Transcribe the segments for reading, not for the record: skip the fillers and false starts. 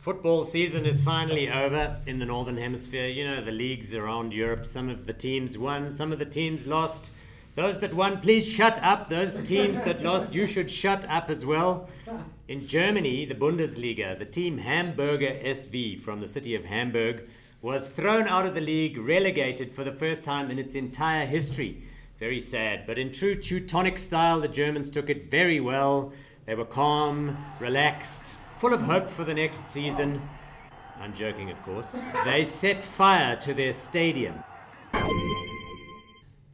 Football season is finally over in the Northern Hemisphere. You know, the leagues around Europe, some of the teams won, some of the teams lost. Those that won, please shut up. Those teams that lost, you should shut up as well. In Germany, the Bundesliga, the team Hamburger SV from the city of Hamburg was thrown out of the league, relegated for the first time in its entire history. Very sad, but in true Teutonic style, the Germans took it very well. They were calm, relaxed, full of hope for the next season. I'm joking, of course. They set fire to their stadium.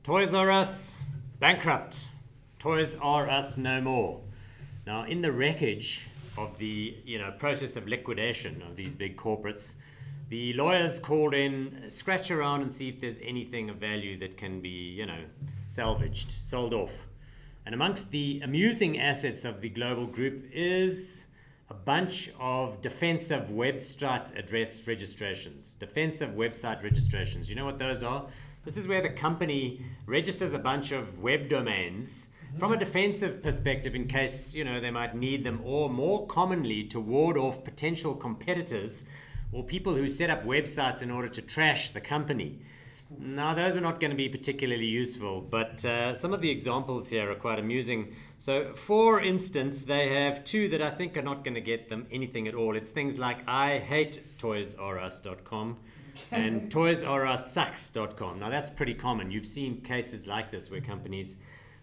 Toys R Us bankrupt. Toys R Us no more. Now, in the wreckage of the process of liquidation of these big corporates, the lawyers called in, scratch around and see if there's anything of value that can be, salvaged, sold off. And amongst the amusing assets of the global group is a bunch of defensive website address registrations. Defensive website registrations. You know what those are? This is where the company registers a bunch of web domains from a defensive perspective in case, they might need them, or more commonly to ward off potential competitors or people who set up websites in order to trash the company. Now, those are not going to be particularly useful, but some of the examples here are quite amusing. So, for instance, they have two that I think are not going to get them anything at all. It's things like I hate toysrus.com and toysrussucks.com. Now, that's pretty common. You've seen cases like this where companies...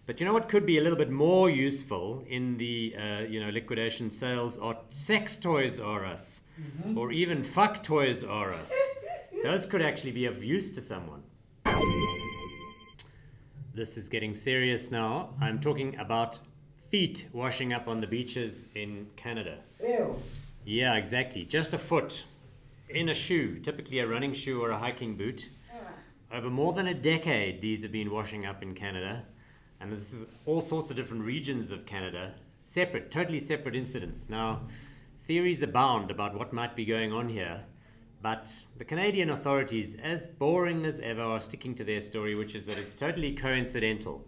But you know what could be a little bit more useful in the liquidation sales are sex toys R Us, or even fuck toys R Us. Those could actually be of use to someone. This is getting serious now. I'm talking about feet washing up on the beaches in Canada. Ew. Yeah, exactly. Just a foot in a shoe, typically a running shoe or a hiking boot. Over more than a decade, these have been washing up in Canada. And this is all sorts of different regions of Canada. Separate, totally separate incidents. Now, theories abound about what might be going on here. But the Canadian authorities, as boring as ever, are sticking to their story, which is that it's totally coincidental.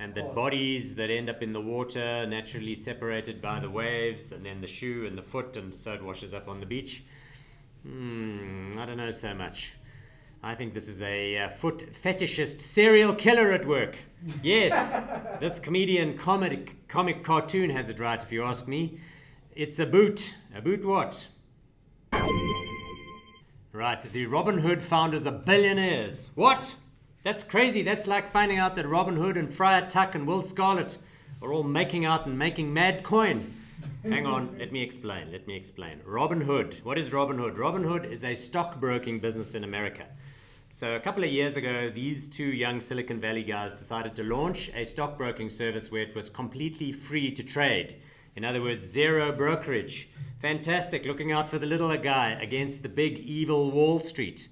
And that bodies that end up in the water, naturally separated by the waves, and then the shoe and the foot, and so it washes up on the beach. I don't know so much. I think this is a foot fetishist serial killer at work. Yes, this comedian comic cartoon has it right, if you ask me. It's a boot. A boot what? Right, the Robin Hood founders are billionaires. What? That's crazy. That's like finding out that Robin Hood and Friar Tuck and Will Scarlet are all making out and making mad coin. Hang on, let me explain. Robin Hood. What is Robin Hood? Robin Hood is a stockbroking business in America. So a couple of years ago, these two young Silicon Valley guys decided to launch a stockbroking service where it was completely free to trade. In other words, zero brokerage. Fantastic, looking out for the little guy against the big evil Wall Street.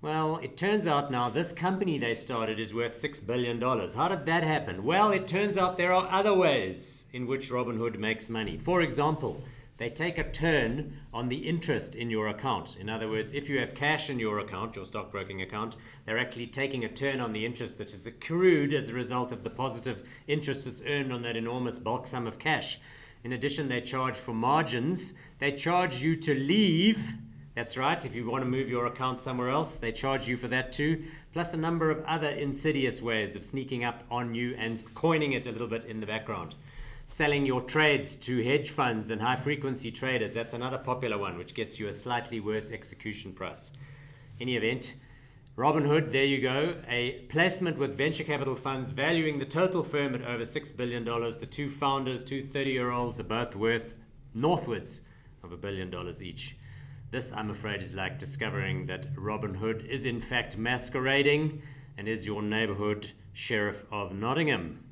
Well, it turns out now this company they started is worth $6 billion. How did that happen? Well, it turns out there are other ways in which Robinhood makes money. For example, they take a turn on the interest in your account. In other words, if you have cash in your account, your stockbroking account, they're actually taking a turn on the interest that is accrued as a result of the positive interest that's earned on that enormous bulk sum of cash. In addition, they charge for margins. They charge you to leave. That's right, if you want to move your account somewhere else, they charge you for that too. Plus a number of other insidious ways of sneaking up on you and coining it a little bit in the background. Selling your trades to hedge funds and high-frequency traders. That's another popular one, which gets you a slightly worse execution price. Any event, Robinhood, there you go. A placement with venture capital funds valuing the total firm at over $6 billion. The two founders, two 30-year-olds, are both worth northwards of $1 billion each. This, I'm afraid, is like discovering that Robinhood is in fact masquerading and is your neighborhood sheriff of Nottingham.